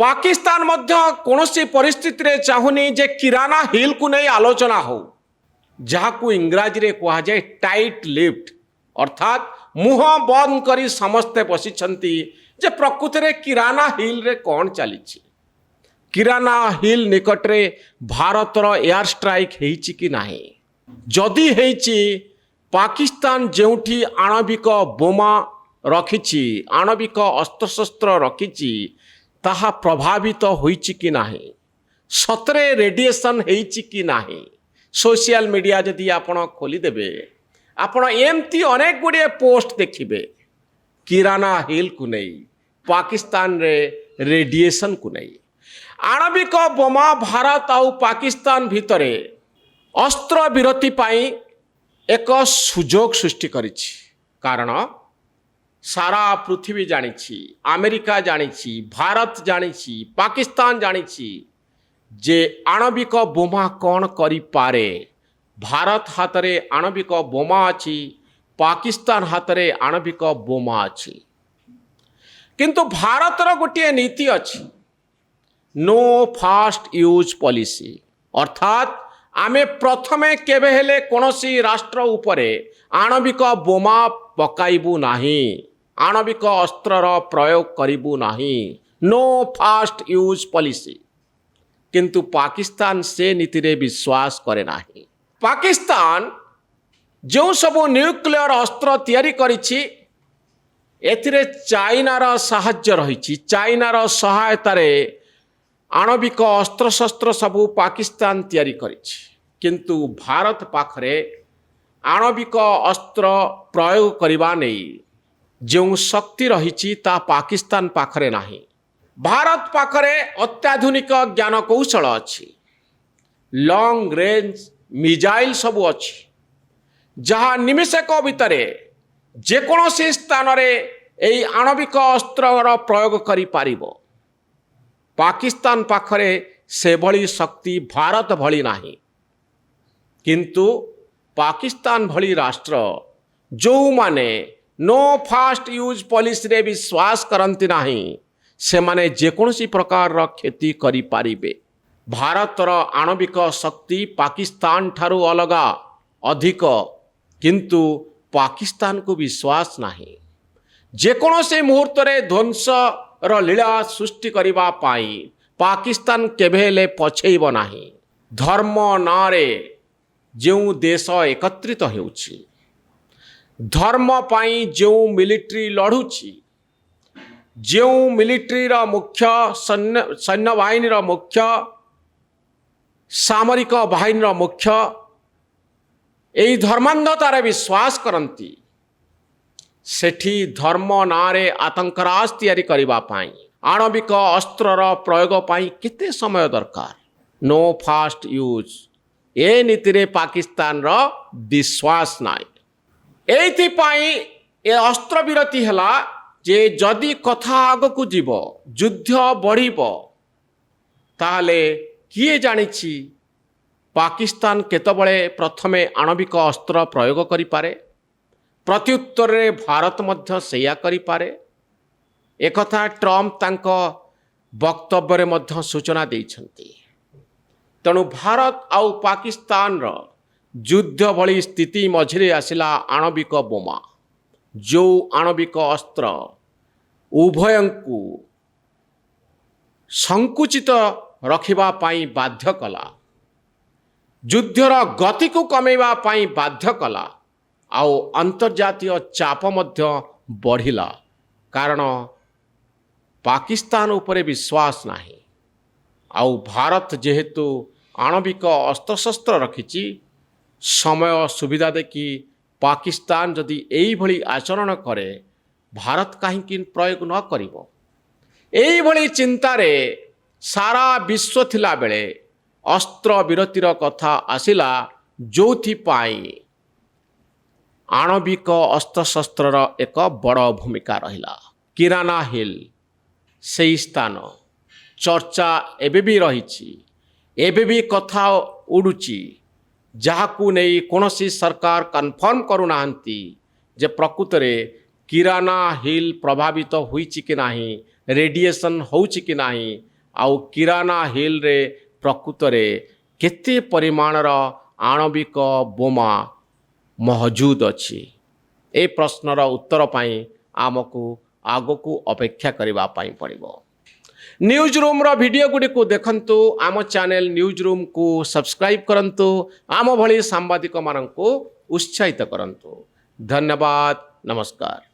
पाकिस्तान मध्य कौनसी परिस्थिति रे चाहुनी जे किराना हिल को नहीं आलोचना हो जहां इंग्राजी रे कहा जाए टाइट लिफ्ट अर्थात मुह बंद करी समस्ते बसिछंती जे प्रकृति रे किराना हिल रे कौन चली किराना हिल निकट रे भारतर एयर स्ट्राइक हेछि कि नाही जदि हेछि पाकिस्तान जेउठी आणविक बोमा रखिछि आणविक अस्त्रशस्त्र रखिछि ताहा प्रभावित होइछि कि नाही सतरे रेडिएशन हेछि कि नाही सोशल मीडिया जदि आपण खोली देबे आपण एमती अनेक गुड़े पोस्ट देखिबे किराना हिल को नहीं पाकिस्तान रे रेडिएशन को नहीं आणविक बोमा भारत आउ पाकिस्तान भितरे अस्त्र विरति पाई एक सुजोग सृष्टि करिछि कारण सारा पृथ्वी जानिछि अमेरिका जानिछि भारत जानिछि पाकिस्तान जानिछि जे आणविक बोमा कौन करि पारे भारत हातरे आणविक बोमा अछि पाकिस्तान हातरे आणविक बोमा अछि किंतु भारतर गोटे नीति अछि नो फास्ट यूज पॉलिसी अर्थात आमे प्रथमे केबे हेले कोनोसी राष्ट्र उपरे आणविक बोमा पकाइबू नाही आणविक अस्त्रर प्रयोग करिबू नाही नो फास्ट यूज पॉलिसी किंतु पाकिस्तान से नीति रे विश्वास करे नाही पाकिस्तान जो सब न्यूक्लियर अस्त्र तैयारी करिछि एथिरे चाइनार साहाय्य रहिछि चाइनार सहायता रे आणविक अस्त्रशस्त्र सबू पाकिस्तान तैयारी करिछि किंतु भारत पाखरे आणविक अस्त्र प्रयोग करबा नै जो शक्ति रहिछि ता पाकिस्तान पाखरे नाही भारत पाखरे अत्याधुनिक ज्ञान कौशल अछि लॉन्ग रेंज मिसाइल सबू अछि जहाँ निमिषक भितरे जेकोसी स्थान रे एई आणविक अस्त्रर प्रयोग करि पारिबो पाकिस्तान पाखरे से भली शक्ति भारत भली नाही किंतु पाकिस्तान भली राष्ट्र जो माने नो फास्ट यूज पॉलिसी रे विश्वास करती नाही से माने जेकोसी प्रकार क्षति करि पारिबे भारतर आणविक शक्ति पाकिस्तान ठारू अलगा अधिक किंतु पाकिस्तान को विश्वास नाही जेकोसी मुहूर्त रे ध्वंस र लीला सृष्टि करिबा पाई पाकिस्तान केभेले पछेइब नाही धर्म नारे जो देश एकत्रित हेउछि धर्म पाई जो मिलिट्री लढुछि जो मिलिट्री रा मुख्य सैन्य बाहिनी रा मुख्य सामरिक बाहिनी रा मुख्य एई धर्मांधतारे विश्वास करती सेठी धर्म नारे आतंकराज तैयारी करिबा पाई आणविक अस्त्रर प्रयोग पाई केते समय दरकार नो फास्ट यूज ए नीति रे पाकिस्तान रो विश्वास नाई एथि पाई ए अस्त्र विरति हला जे जदि कथा आग को जीव युद्ध बढ़िबो ताले किए जानिछि पाकिस्तान केतबळे प्रथमे आणविक अस्त्र प्रयोग करि पारे प्रत्युत्तर रे भारत मध्य सेया करि पारे एकथा ट्रम्प तांको वक्तव्य रे मध्य सूचना देइछन्ति तेणु भारत आउ पाकिस्तान रो युद्ध भली स्थिति मझिरे आसिला आणविक बोमा जो आणविक अस्त्र उभयंकु संकुचित रखिबा पाई बाध्य कला युद्धर गति को कमेवा पाई बाध्य कला आउ अंतर्जातीय चाप मध्य बढ़िला कारण पाकिस्तान उपरे विश्वास नाही आउ भारत जेहेतु आणविक अस्त्रशस्त्र रखिछि समय सुविधा देखि पाकिस्तान जदि एई भली आचरण करे भारत कहीं प्रयोग न करिवो एई भली चिंता रे सारा विश्व थिला बेले अस्त्र विरतिर कथा आसिला जोथि पाई आणविक अस्त्रशस्त्रर एक बड़ भूमिका रहिला किराना हिल से स्थान चर्चा एबे भी रहिछि एबे भी कथा उडुछि जहाकू नहीं कोनोसी सरकार कन्फर्म करूनाहांती जे प्रकृत रे किराना हिल प्रभावित होइछि कि नाही रेडिएशन होउछि कि नाही आउ किराना हिल रे प्रकृत रे केते परिमाणर आणविक बोमा मौजूद अछि ए प्रश्नर उत्तर पाई आमको आगको अपेक्षा करबा पाई पड़िबो। न्यूज रूम रो वीडियो गुडी को देखंतु आम चैनल न्यूज रूम को सब्सक्राइब करंतु आम भली सांबादिक मानन को उत्साहित करंतु। धन्यवाद नमस्कार।